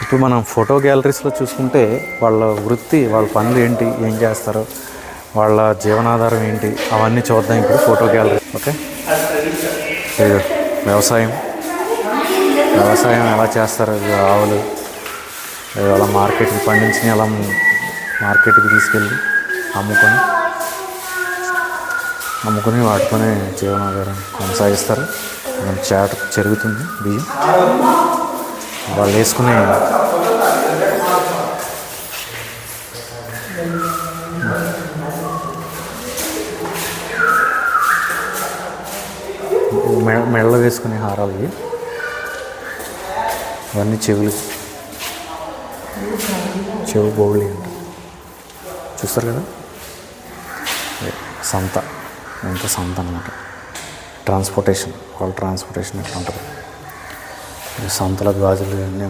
ఇప్పుడు మనం ఫోటో గ్యాలరీస్లో చూసుకుంటే వాళ్ళ వృత్తి, వాళ్ళ పనులు ఏంటి, ఏం చేస్తారు, వాళ్ళ జీవనాధారం ఏంటి, అవన్నీ చూద్దాం ఇప్పుడు ఫోటో గ్యాలరీ. ఓకే, ఇది వ్యవసాయం ఎలా చేస్తారు, ఇది ఆవులు అలా మార్కెట్కి పండించి అలా మార్కెట్కి తీసుకెళ్ళి అమ్ముకొని వాటితోనే జీవనాధారం కొనసాగిస్తారు. చాట జరుగుతుంది. బియ్యం వాళ్ళు వేసుకునే మెడలో వేసుకునే హారాలు ఇవి. అవన్నీ చెవు బౌళి అంట. చూస్తారు కదా, సంత అనమాట. ట్రాన్స్పోర్టేషన్ ఎట్లా ఉంటుంది, సంతల గాజులు ఇవన్నీ